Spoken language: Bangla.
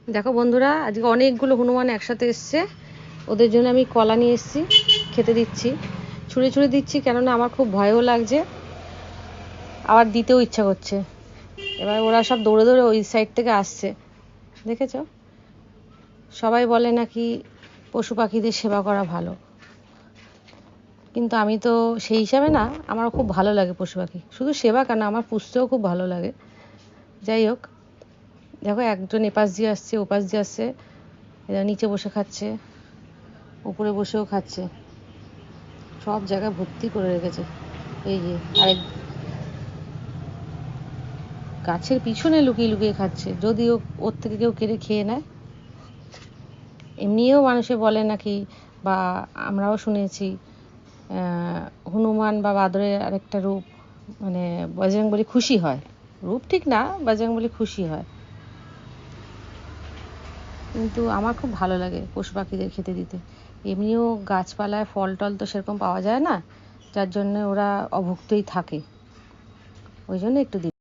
দেখো বন্ধুরা, আজকে অনেকগুলো হনুমান একসাথে এসছে। ওদের জন্য আমি কলা নিয়ে এসেছি, খেতে দিচ্ছি। ছুঁড়ে ছুঁড়ে দিচ্ছি, কেননা আমার খুব ভয়ও লাগছে, আবার দিতেও ইচ্ছা করছে। এবার ওরা সব দৌড়ে দৌড়ে ওই সাইড থেকে আসছে, দেখেছো? সবাই বলে নাকি পশু পাখিদের সেবা করা ভালো, কিন্তু আমি তো সেই হিসাবে না। আমার খুব ভালো লাগে পশু পাখি, শুধু সেবা কেন, আমার পুষতেও খুব ভালো লাগে। যাই হোক, দেখো একজন এপাশ দিয়ে আসছে, ওপাশ দিয়ে আসছে, এরা নিচে বসে খাচ্ছে, উপরে বসেও খাচ্ছে, সব জায়গায় ভর্তি করে রেখেছে। এই যে আরেক গাছের পিছনে লুকিয়ে লুকিয়ে খাচ্ছে, যদি ওর থেকে কেউ কেড়ে খেয়ে নেয়। এমনিও মানুষে বলে নাকি, বা আমরাও শুনেছি, হনুমান বা বাদরের আরেকটা রূপ, মানে বজরংবলী খুশি হয়। রূপ ঠিক না, বজরংবলী খুশি হয়। কিন্তু আমার খুব ভালো লাগে পশু পাখিদের খেতে দিতে। এমনিও গাছপালায় ফল টল তো সেরকম পাওয়া যায় না, যার জন্য ওরা অভুক্তই থাকে, ওই জন্য একটু দিই।